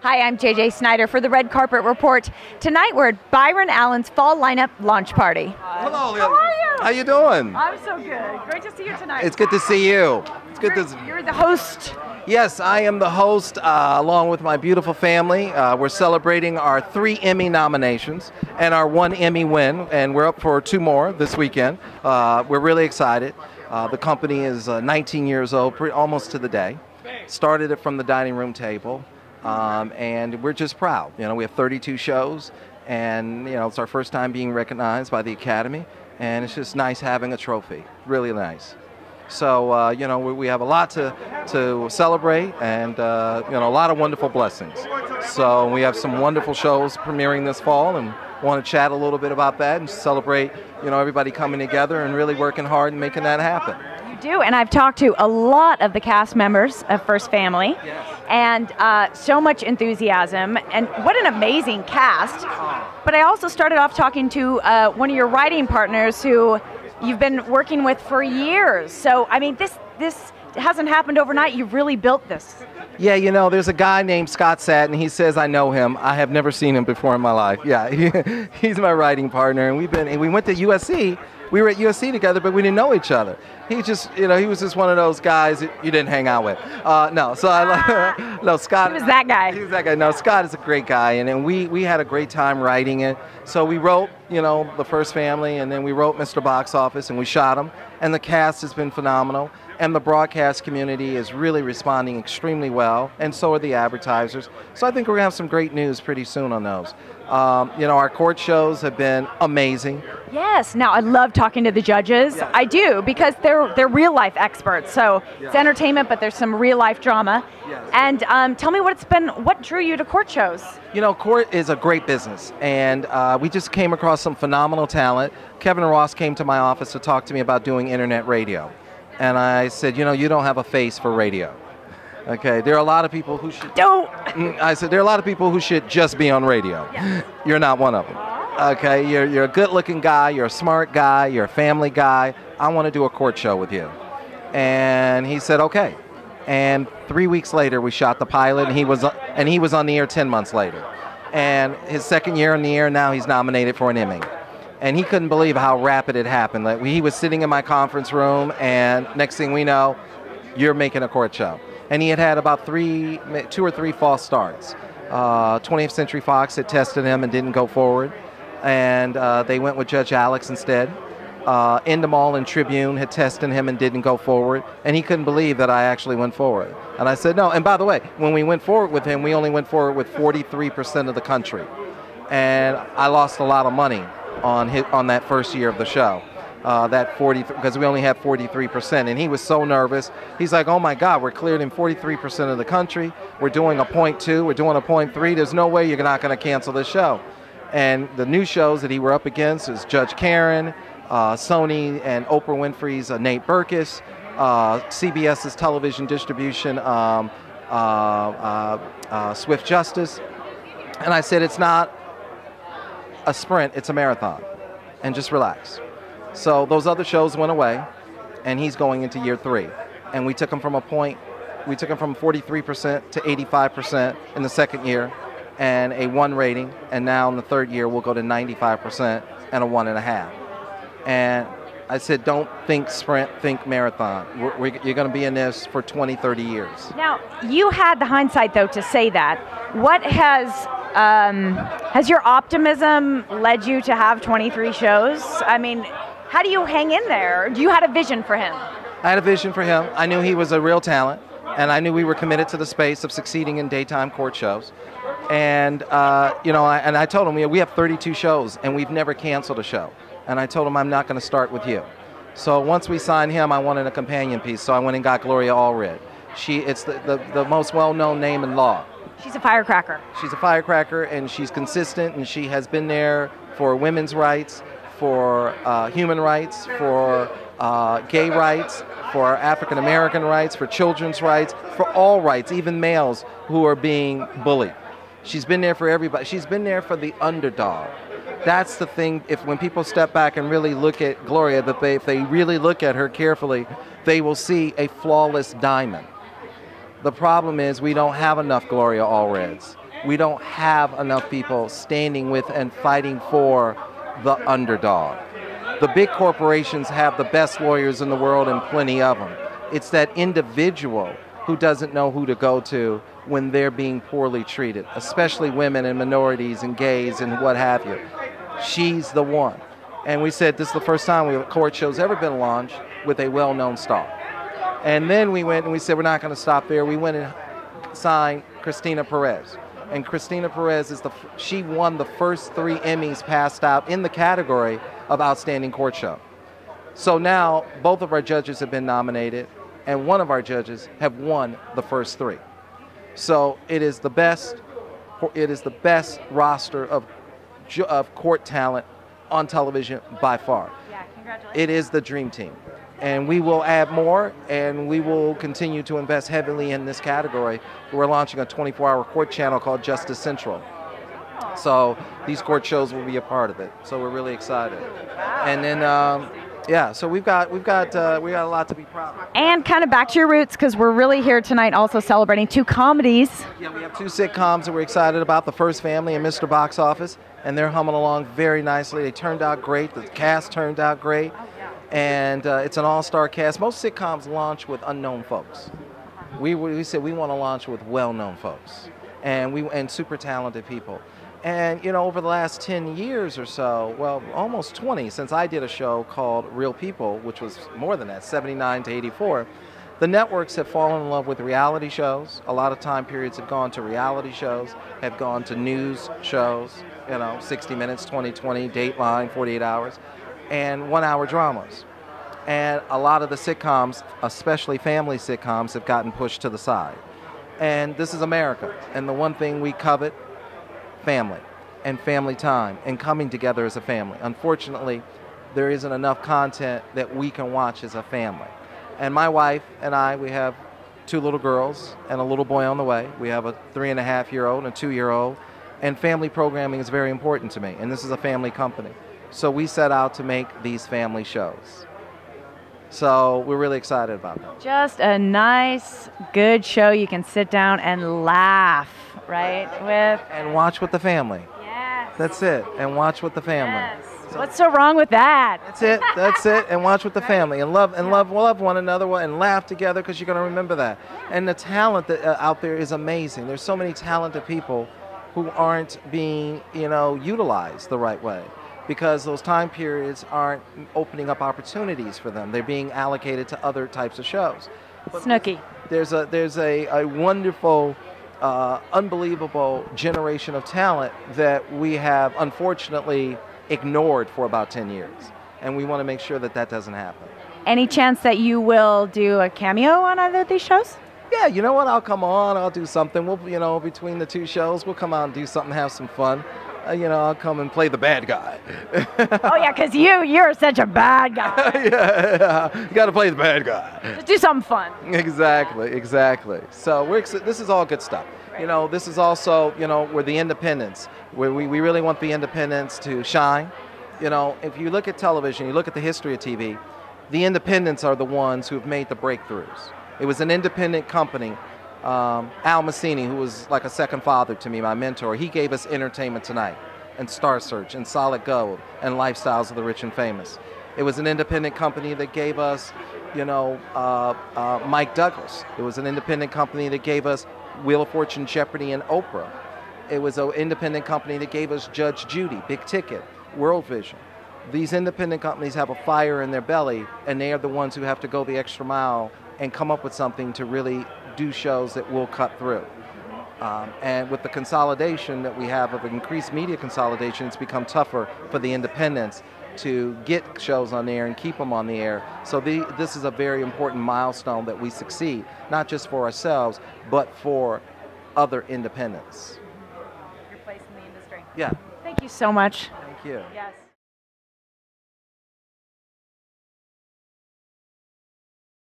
Hi, I'm JJ Snyder for the Red Carpet Report. Tonight we're at Byron Allen's fall lineup launch party. Hello. How are you? How you doing? I'm so good. Great to see you tonight. It's good to see you. It's good You're the host. Yes, I am the host along with my beautiful family. We're celebrating our 3 Emmy nominations and our 1 Emmy win, and we're up for 2 more this weekend. We're really excited. The company is 19 years old, almost to the day. Started it from the dining room table. And we're just proud. You know, we have 32 shows, and you know, it's our first time being recognized by the Academy, and it's just nice having a trophy. Really nice. So you know, we have a lot to celebrate, and you know, a lot of wonderful blessings. So we have some wonderful shows premiering this fall, and want to chat a little bit about that and celebrate, you know, everybody coming together and really working hard and making that happen. Do, and I've talked to a lot of the cast members of First Family, yes. And so much enthusiasm, and what an amazing cast. But I also started off talking to one of your writing partners who you've been working with for years. So, I mean, this hasn't happened overnight. You've really built this. Yeah, you know, there's a guy named Scott Satin. He says I know him. I have never seen him before in my life. Yeah, he's my writing partner, and we went to USC. We were at USC together, but we didn't know each other. He just, you know, he was just one of those guys that you didn't hang out with. No, so no, Scott. He was that guy. He was that guy. No, Scott is a great guy, and we had a great time writing it. So we wrote, you know, The First Family, and then we wrote Mr. Box Office, and we shot him. And the cast has been phenomenal, and the broadcast community is really responding extremely well, and so are the advertisers. So I think we're gonna have some great news pretty soon on those. You know, our court shows have been amazing. Yes. Now I love talking to the judges. Yes. I do, because they're real life experts. So Yes. It's entertainment, but there's some real life drama. Yes. And tell me what drew you to court shows? You know, court is a great business, and we just came across some phenomenal talent. Kevin Ross came to my office to talk to me about doing internet radio, and I said, you know, you don't have a face for radio. Okay, there are a lot of people who should. Don't. I said there are a lot of people who should just be on radio. Yes. You're not one of them. Okay, you're a good-looking guy. You're a smart guy. You're a family guy. I want to do a court show with you. And he said, okay. And 3 weeks later, we shot the pilot, and he was on the air 10 months later. And his second year on the air, now he's nominated for an Emmy. And he couldn't believe how rapid it happened. Like, he was sitting in my conference room, and next thing we know, you're making a court show. And he had about 2 or 3 false starts. 20th Century Fox had tested him and didn't go forward, and they went with Judge Alex instead. Endemol and Tribune had tested him and didn't go forward, and he couldn't believe that I actually went forward. And I said, no, and by the way, when we went forward with him, we only went forward with 43% of the country. And I lost a lot of money on that first year of the show. Because we only had 43%, and he was so nervous. He's like, oh my God, we're cleared in 43% of the country. We're doing a 0.2, we're doing a 0.3. There's no way you're not going to cancel this show. And the new shows that he were up against is Judge Karen, Sony and Oprah Winfrey's Nate Berkus, CBS's television distribution, Swift Justice. And I said, it's not a sprint, it's a marathon. And just relax. So those other shows went away, and he's going into year 3. And we took him from 43% to 85% in the second year, and a 1 rating. And now in the third year, we'll go to 95% and a 1.5. And I said, don't think sprint, think marathon. You're going to be in this for 20, 30 years. Now, you had the hindsight, though, to say that. What has your optimism led you to have 23 shows? I mean, how do you hang in there? You had a vision for him. I had a vision for him. I knew he was a real talent, and I knew we were committed to the space of succeeding in daytime court shows. And you know, I told him we have 32 shows, and we've never canceled a show. And I told him I'm not going to start with you. So once we signed him, I wanted a companion piece, so I went and got Gloria Allred. It's the most well-known name in law. She's a firecracker. She's a firecracker, and she's consistent, and she has been there for women's rights, for human rights, for gay rights, for African American rights, for children's rights, for all rights, even males who are being bullied. She's been there for everybody. She's been there for the underdog. That's the thing. When people step back and really look at Gloria, if they really look at her carefully, they will see a flawless diamond. The problem is we don't have enough Gloria Allreds. we don't have enough people standing with and fighting for the underdog. The big corporations have the best lawyers in the world and plenty of them. It's that individual who doesn't know who to go to when they're being poorly treated, especially women and minorities and gays and what have you. She's the one. And we said this is the first time a court show's ever been launched with a well-known star. And then we went and we said we're not going to stop there. We went and signed Christina Perez. And Christina Perez she won the first 3 Emmys passed out in the category of Outstanding Court Show. So now both of our judges have been nominated, and one of our judges have won the first 3. So it is the best roster of court talent on television by far. Yeah, congratulations. It is the dream team. And we will add more, and we will continue to invest heavily in this category. We're launching a 24-hour court channel called Justice Central. So these court shows will be a part of it. So we're really excited. And then, yeah, so we got a lot to be proud of. And kind of back to your roots, because we're really here tonight also celebrating 2 comedies. Yeah, we have 2 sitcoms that we're excited about, The First Family and Mr. Box Office, and they're humming along very nicely. They turned out great. The cast turned out great. And it's an all-star cast. Most sitcoms launch with unknown folks. We said we want to launch with well-known folks and super talented people. And you know, over the last 10 years or so, well, almost 20, since I did a show called Real People, which was more than that, 79 to 84, the networks have fallen in love with reality shows. A lot of time periods have gone to reality shows, have gone to news shows, you know, 60 Minutes, 2020, Dateline, 48 Hours. And 1-hour dramas. And a lot of the sitcoms, especially family sitcoms, have gotten pushed to the side. And this is America. And the one thing we covet, family and family time and coming together as a family. Unfortunately, there isn't enough content that we can watch as a family. And my wife and I, we have 2 little girls and a little boy on the way. We have a 3.5-year-old and a 2-year-old. And family programming is very important to me. And this is a family company. So we set out to make these family shows. So we're really excited about that. Just a nice, good show you can sit down and laugh, right? With and watch with the family. Yes. That's it. And watch with the family. Yes. So, what's so wrong with that? That's it. That's it. And watch with the family and love one another and laugh together, because you're going to remember that. And the talent that out there is amazing. There's so many talented people who aren't being, utilized the right way, because those time periods aren't opening up opportunities for them. They're being allocated to other types of shows. But Snooki. There's a wonderful, unbelievable generation of talent that we have unfortunately ignored for about 10 years. And we want to make sure that that doesn't happen. Any chance that you will do a cameo on either of these shows? Yeah, you know what? I'll come on. I'll do something. We'll, between the 2 shows, we'll come out and do something, have some fun. I'll come and play the bad guy. Oh, yeah, because you're such a bad guy. Yeah. You got to play the bad guy. Just do something fun. Exactly. So this is all good stuff. Right. This is also, we're the independents. Where we really want the independents to shine. If you look at television, you look at the history of TV, the independents are the ones who have made the breakthroughs. It was an independent company. Al Massini, who was like a second father to me, my mentor, he gave us Entertainment Tonight and Star Search and Solid Gold and Lifestyles of the Rich and Famous. It was an independent company that gave us, Mike Douglas. It was an independent company that gave us Wheel of Fortune, Jeopardy, and Oprah. It was an independent company that gave us Judge Judy, Big Ticket, World Vision. These independent companies have a fire in their belly, and they are the ones who have to go the extra mile and come up with something to really do shows that will cut through. And with the consolidation that we have of increased media consolidation, it's become tougher for the independents to get shows on the air and keep them on the air. So this is a very important milestone that we succeed, not just for ourselves, but for other independents. Your place in the industry. Yeah. Thank you so much. Thank you. Yes.